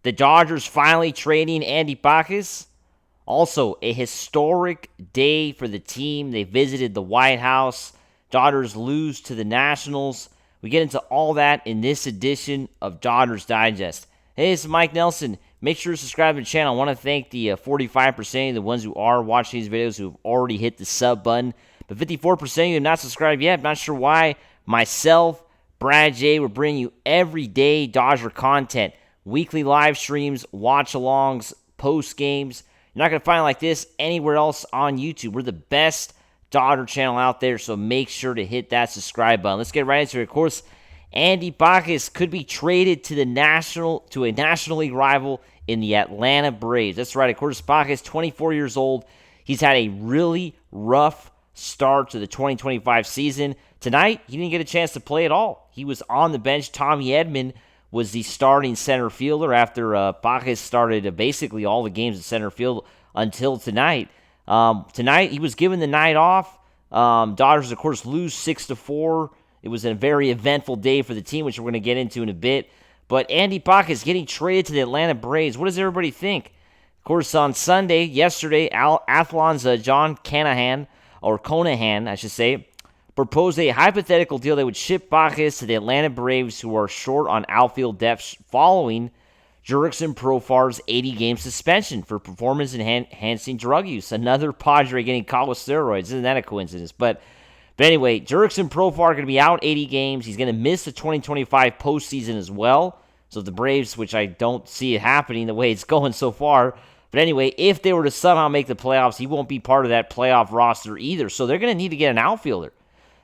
The Dodgers finally trading Andy Pajes. Also, a historic day for the team. They visited the White House. Dodgers lose to the Nationals. We get into all that in this edition of Dodgers Digest. Hey, this is Mike Nelson. Make sure to subscribe to the channel. I want to thank the 45% of the ones who are watching these videos who have already hit the sub button. But 54% of you have not subscribed yet. I'm not sure why. Myself, Brad J, we're bringing you everyday Dodger content. Weekly live streams, watch-alongs, post-games. You're not going to find it like this anywhere else on YouTube. We're the best Dodger channel out there, so make sure to hit that subscribe button. Let's get right into it. Of course, Andy Pajes could be traded to a National League rival in the Atlanta Braves. That's right. Of course, Pajes, 24 years old. He's had a really rough start to the 2025 season. Tonight, he didn't get a chance to play at all. He was on the bench. Tommy Edman was the starting center fielder after Pajes started basically all the games at center field until tonight. Tonight, he was given the night off. Dodgers, of course, lose 6-4. It was a very eventful day for the team, which we're going to get into in a bit. But Andy Pajes getting traded to the Atlanta Braves. What does everybody think? Of course, on Sunday, yesterday, Athlon's John Conahan, I should say, proposed a hypothetical deal that would ship Pajes to the Atlanta Braves, who are short on outfield depth following Jurickson Profar's 80-game suspension for performance-enhancing drug use. Another Padre getting caught with steroids. Isn't that a coincidence? But anyway, Jurickson Profar going to be out 80 games. He's going to miss the 2025 postseason as well. So the Braves, which I don't see it happening the way it's going so far. But anyway, if they were to somehow make the playoffs, he won't be part of that playoff roster either. So they're going to need to get an outfielder.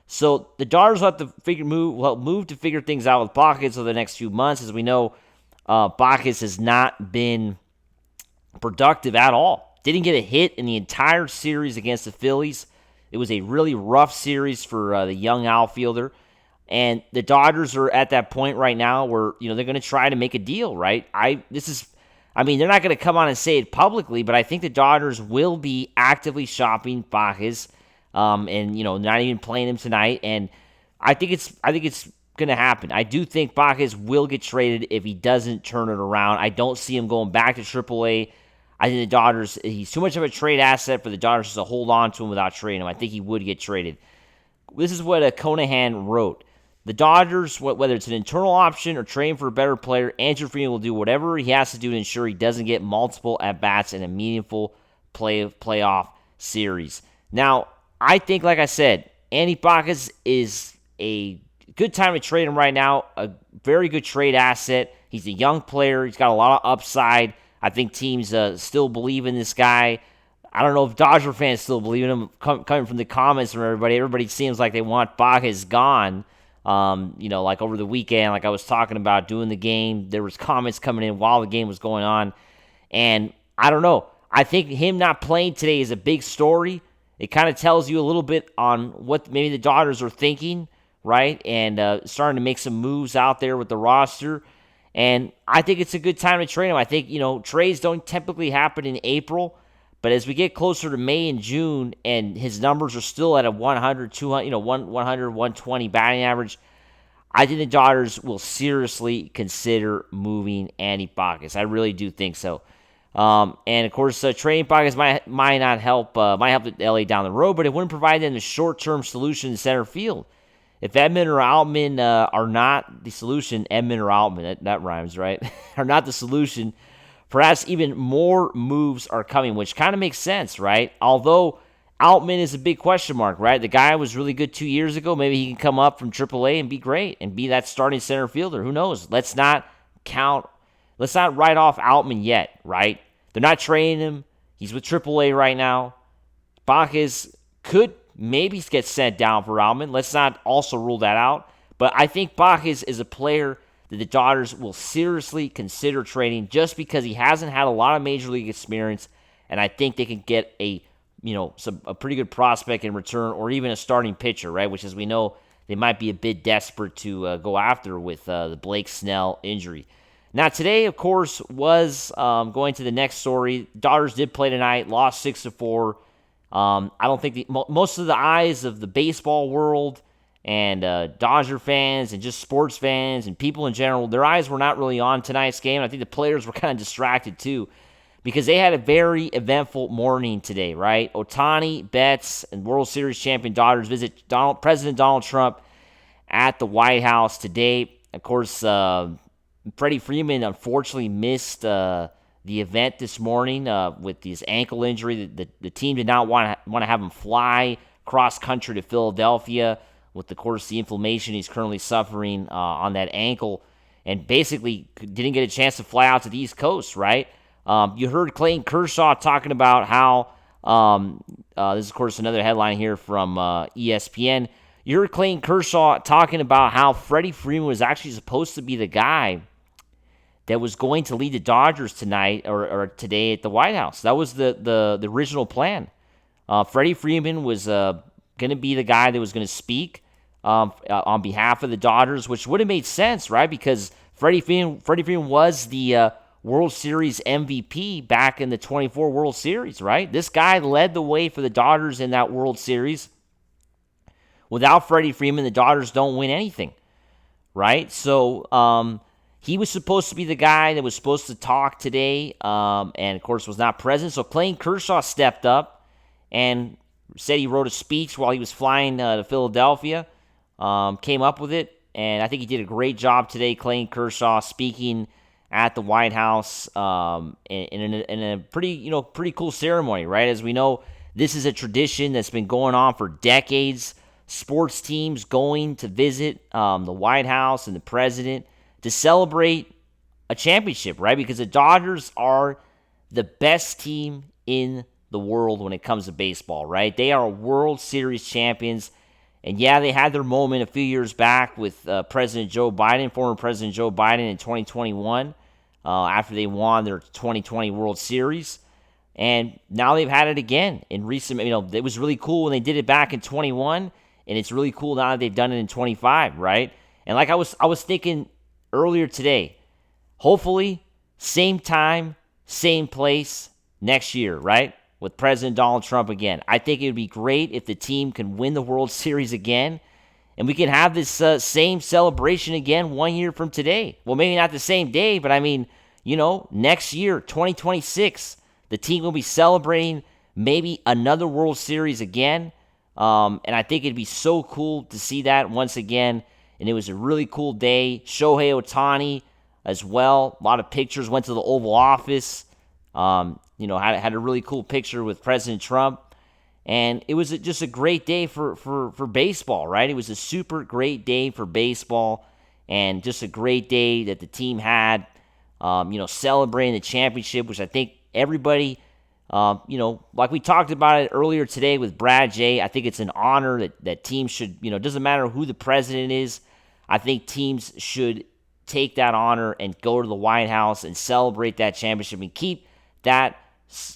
So the Dodgers will have to move to figure things out with Pajes over the next few months. As we know, Pajes has not been productive at all. Didn't get a hit in the entire series against the Phillies. It was a really rough series for the young outfielder. And the Dodgers are at that point right now where, they're going to try to make a deal, right? They're not going to come on and say it publicly, but I think the Dodgers will be actively shopping Pajes. And not even playing him tonight, and I think it's going to happen. I do think Pajes will get traded if he doesn't turn it around. I don't see him going back to AAA. I think the Dodgers, he's too much of a trade asset for the Dodgers to hold on to him without trading him. I think he would get traded. This is what Conahan wrote. The Dodgers, whether it's an internal option or trading for a better player, Andrew Freeman will do whatever he has to do to ensure he doesn't get multiple at-bats in a meaningful playoff series. Now, I think, like I said, Andy Pajes is a good time to trade him right now. A very good trade asset. He's a young player. He's got a lot of upside. I think teams still believe in this guy. I don't know if Dodger fans still believe in him. Coming from the comments from everybody seems like they want Pajes gone. Like over the weekend, like I was talking about doing the game, there was comments coming in while the game was going on. And I don't know. I think him not playing today is a big story. It kind of tells you a little bit on what maybe the Dodgers are thinking, right? And starting to make some moves out there with the roster. And I think it's a good time to trade him. I think, trades don't typically happen in April. But as we get closer to May and June, and his numbers are still at a 100, 200, 100, 120 batting average, I think the Dodgers will seriously consider moving Andy Pajes. I really do think so. And of course, trading Pajes might help the LA down the road, but it wouldn't provide them a short-term solution in center field. If Edman or Outman are not the solution, Edman or Outman, that rhymes, right? Are not the solution, perhaps even more moves are coming, which kind of makes sense, right? Although Outman is a big question mark, right? The guy was really good 2 years ago. Maybe he can come up from AAA and be great and be that starting center fielder. Who knows? Let's not write off Outman yet, right? They're not trading him. He's with AAA right now. Pajes could maybe get sent down for Outman. Let's not also rule that out. But I think Pajes is a player that the Dodgers will seriously consider trading just because he hasn't had a lot of major league experience, and I think they can get a pretty good prospect in return, or even a starting pitcher, right? Which, as we know, they might be a bit desperate to go after with the Blake Snell injury. Now, today, of course, was going to the next story. Dodgers did play tonight, lost 6-4. I don't think most of the eyes of the baseball world and Dodger fans and just sports fans and people in general, their eyes were not really on tonight's game. I think the players were kind of distracted too because they had a very eventful morning today, right? Ohtani, Betts, and World Series champion Dodgers visit President Donald Trump at the White House today. Of course, Freddie Freeman unfortunately missed the event this morning with his ankle injury. The team did not want to have him fly cross country to Philadelphia with, of course, the inflammation he's currently suffering on that ankle, and basically didn't get a chance to fly out to the East Coast, right? You heard Clayton Kershaw talking about how, this is, of course, another headline here from ESPN. You heard Clayton Kershaw talking about how Freddie Freeman was actually supposed to be the guy that was going to lead the Dodgers tonight or today at the White House. That was the original plan. Freddie Freeman was going to be the guy that was going to speak on behalf of the Dodgers, which would have made sense, right? Because Freddie Freeman was the World Series MVP back in the 24 World Series, right? This guy led the way for the Dodgers in that World Series. Without Freddie Freeman, the Dodgers don't win anything, right? So he was supposed to be the guy that was supposed to talk today, and of course was not present. So Clayton Kershaw stepped up and said he wrote a speech while he was flying to Philadelphia, came up with it, and I think he did a great job today, Clayton Kershaw, speaking at the White House in a pretty cool ceremony, right? As we know, this is a tradition that's been going on for decades. Sports teams going to visit the White House and the president to celebrate a championship, right? Because the Dodgers are the best team in the world when it comes to baseball, right? They are World Series champions. And yeah, they had their moment a few years back with President Joe Biden, former President Joe Biden in 2021, after they won their 2020 World Series. And now they've had it again in recent, it was really cool when they did it back in 21, and it's really cool now that they've done it in 25, right? And like I was thinking earlier today, hopefully same time, same place next year, right? With President Donald Trump again. I think it would be great if the team can win the World Series again, and we can have this same celebration again 1 year from today. Well, maybe not the same day, but next year, 2026, the team will be celebrating maybe another World Series again. And I think it'd be so cool to see that once again. And it was a really cool day. Shohei Ohtani as well. A lot of pictures. Went to the Oval Office. Had a really cool picture with President Trump. And it was just a great day for baseball, right? It was a super great day for baseball. And just a great day that the team had, celebrating the championship, which I think everybody, like we talked about it earlier today with Brad J., I think it's an honor that teams should, doesn't matter who the president is, I think teams should take that honor and go to the White House and celebrate that championship and keep that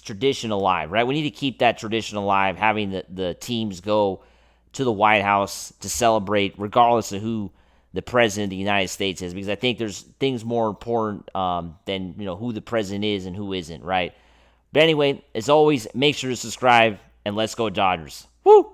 tradition alive, right? We need to keep that tradition alive, having the teams go to the White House to celebrate regardless of who the president of the United States is, because I think there's things more important than who the president is and who isn't, right? But anyway, as always, make sure to subscribe, and let's go Dodgers. Woo!